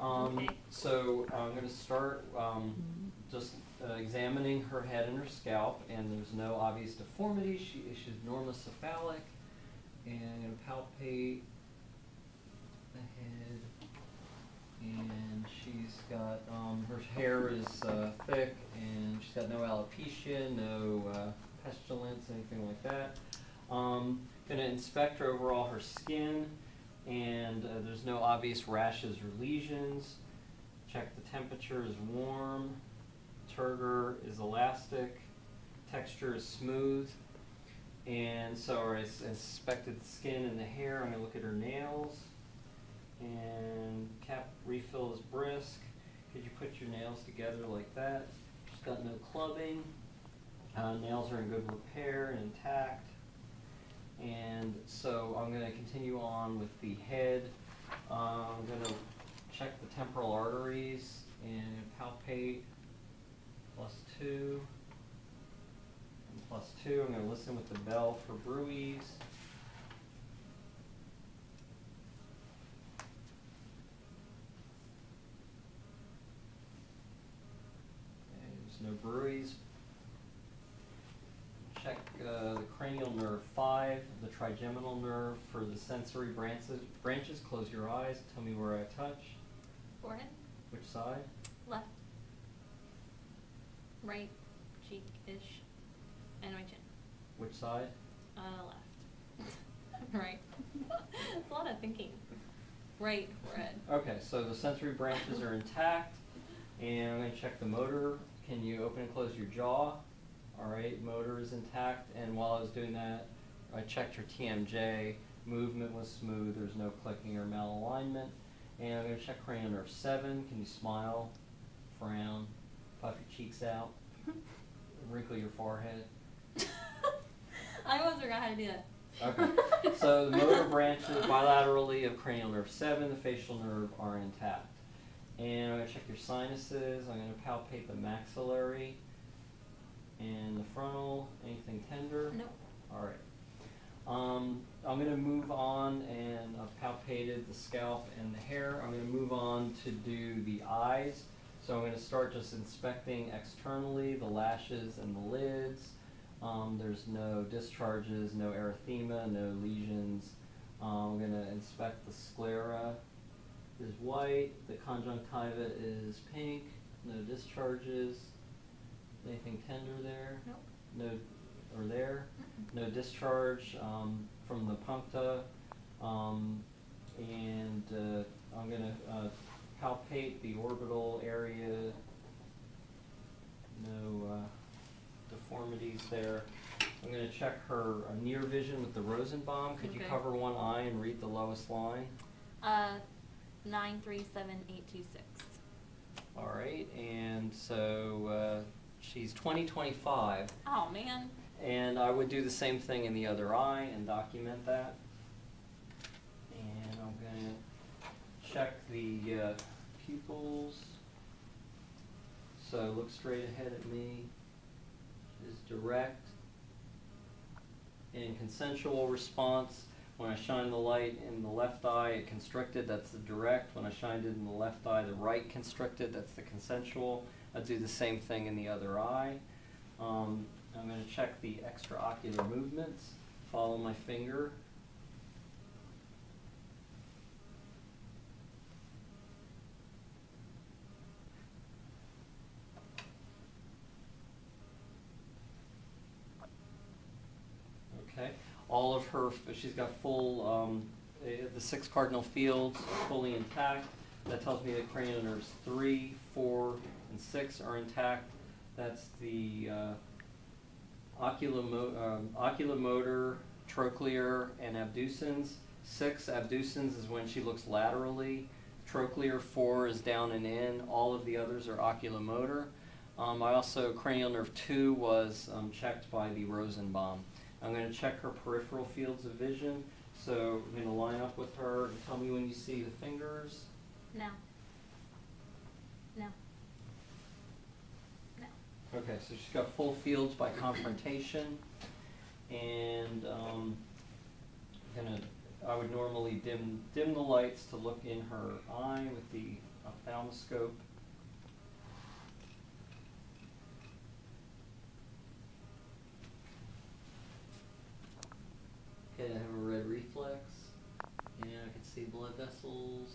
Okay. So I'm going to start just examining her head and her scalp, and there's no obvious deformity. She's normocephalic, and I'm going to palpate the head, and she's got, her hair is thick, and she's got no alopecia, no pestilence, anything like that. Going to inspect her overall, her skin, and there's no obvious rashes or lesions. Check the temperature is warm, turgor is elastic, texture is smooth. And so I inspected the skin and the hair. I'm going to look at her nails. And cap refill is brisk. Could you put your nails together like that? She's got no clubbing. Nails are in good repair and intact. And so I'm going to continue on with the head. I'm going to check the temporal arteries and palpate +2 and +2. I'm going to listen with the bell for bruits. There's no bruits. Check the cranial nerve 5, the trigeminal nerve for the sensory branches. Close your eyes. Tell me where I touch. Forehead. Which side? Left. Right cheek-ish. And my chin. Which side? Left. Right. It's a lot of thinking. Right forehead. Okay, so the sensory branches are intact, and I'm going to check the motor. Can you open and close your jaw? All right, motor is intact, and while I was doing that, I checked your TMJ. Movement was smooth. There's no clicking or malalignment. And I'm going to check cranial nerve 7. Can you smile, frown, puff your cheeks out, wrinkle your forehead? I almost forgot how to do that. Okay, so the motor branches bilaterally of cranial nerve 7, the facial nerve are intact. And I'm going to check your sinuses. I'm going to palpate the maxillary and the frontal. Anything tender? Nope. All right. I'm going to move on, and I've palpated the scalp and the hair. I'm going to move on to do the eyes. So I'm going to start just inspecting externally the lashes and the lids. There's no discharges, no erythema, no lesions. I'm going to inspect the sclera. Is white. The conjunctiva is pink. No discharges. Anything tender there? Nope. No, or there? No discharge from the puncta. And I'm going to palpate the orbital area. No deformities there. I'm going to check her near vision with the Rosenbaum. Could you cover one eye and read the lowest line? 937826. All right, and so she's 20/25. Oh man. And I would do the same thing in the other eye and document that. And I'm going to check the pupils. So look straight ahead at me. Is direct and consensual response. When I shine the light in the left eye, it constricted, that's the direct. When I shined it in the left eye, the right constricted, that's the consensual. I'll do the same thing in the other eye. I'm going to check the extraocular movements. Follow my finger. Okay. All of her, she's got full, the 6 cardinal fields fully intact. That tells me that cranial nerves 3, 4, and 6 are intact. That's the oculomotor, trochlear, and abducens. 6 abducens is when she looks laterally. Trochlear 4 is down and in. All of the others are oculomotor. I also, cranial nerve 2 was checked by the Rosenbaum. I'm going to check her peripheral fields of vision. So I'm going to line up with her and tell me when you see the fingers. No. No. No. Okay, so she's got full fields by confrontation. And I'm going to I would normally dim the lights to look in her eye with the ophthalmoscope. Okay, I have a red reflex, and I can see blood vessels.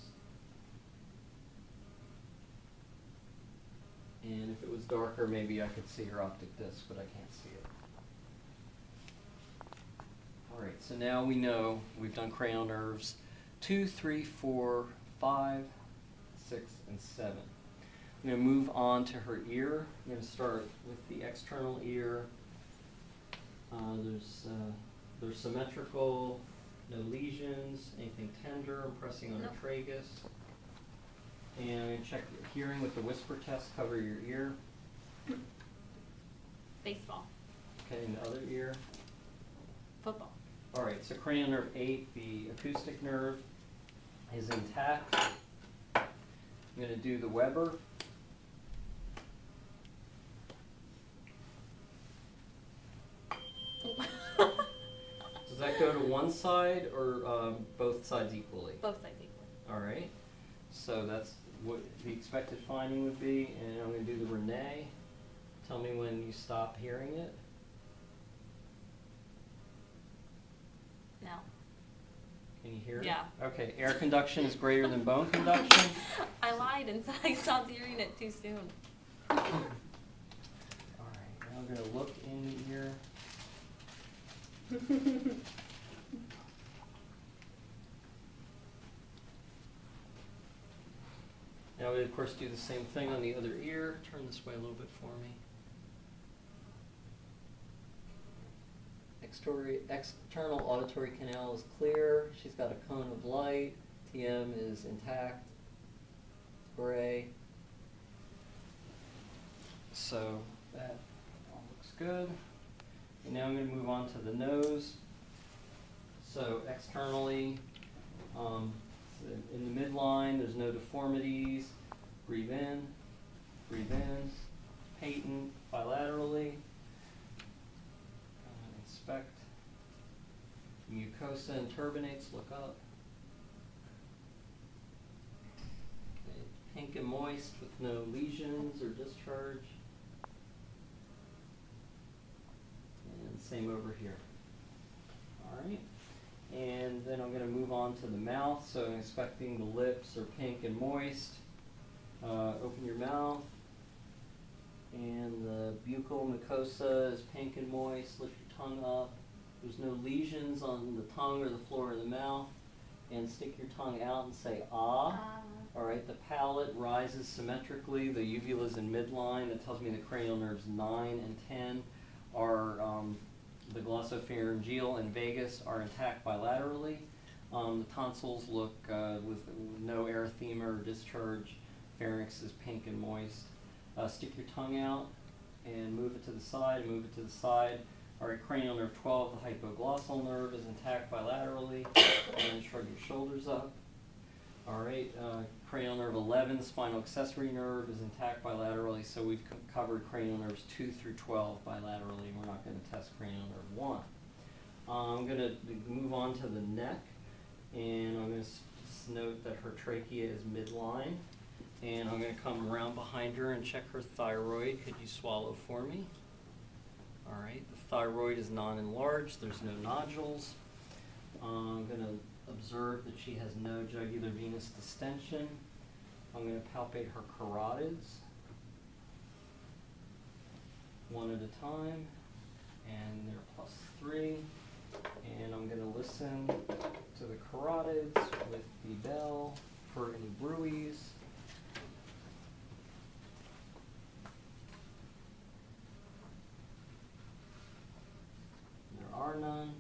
And if it was darker, maybe I could see her optic disc, but I can't see it. All right, so now we know we've done cranial nerves 2, 3, 4, 5, 6, and 7. I'm going to move on to her ear. I'm going to start with the external ear. There's symmetrical, no lesions, anything tender. I'm pressing on her tragus. And I'm going to check your hearing with the whisper test. Cover your ear. Baseball. Okay, and the other ear. Football. All right, so cranial nerve 8, the acoustic nerve, is intact. I'm going to do the Weber. Does that go to one side or both sides equally? Both sides equally. All right, so that's what the expected finding would be, and I'm going to do the Renee. Tell me when you stop hearing it. No. Can you hear it? Yeah. Okay, air conduction is greater than bone conduction. I lied and said I stopped hearing it too soon. All right, now I'm going to look in the ear. Now we of course do the same thing on the other ear. Turn this way a little bit for me. External auditory canal is clear. She's got a cone of light. TM is intact. Gray. So that all looks good. And now I'm going to move on to the nose. So externally, in the midline, there's no deformities. Breathe in, patent, bilaterally. Inspect. Mucosa and turbinates, look up. Okay. Pink and moist with no lesions or discharge. And same over here. All right. And then I'm going to move on to the mouth. So I'm expecting the lips are pink and moist. Open your mouth. And the buccal mucosa is pink and moist. Lift your tongue up. There's no lesions on the tongue or the floor of the mouth. And stick your tongue out and say ah. All right, the palate rises symmetrically. The uvula is in midline. That tells me the cranial nerves 9 and 10 are, the glossopharyngeal and vagus are intact bilaterally. The tonsils look with no erythema or discharge. Pharynx is pink and moist. Stick your tongue out and move it to the side, and move it to the side. All right, cranial nerve 12, the hypoglossal nerve, is intact bilaterally. And shrug your shoulders up. All right, cranial nerve 11, the spinal accessory nerve, is intact bilaterally. So we've covered cranial nerves 2 through 12 bilaterally. We're not going to test cranial nerve 1. I'm going to move on to the neck, and I'm going to note that her trachea is midline. And I'm going to come around behind her and check her thyroid. Could you swallow for me? All right, the thyroid is non-enlarged. There's no nodules. I'm going to observe that she has no jugular venous distension. I'm going to palpate her carotids one at a time, and they're +3. And I'm going to listen to the carotids with the bell for any bruits. There are none.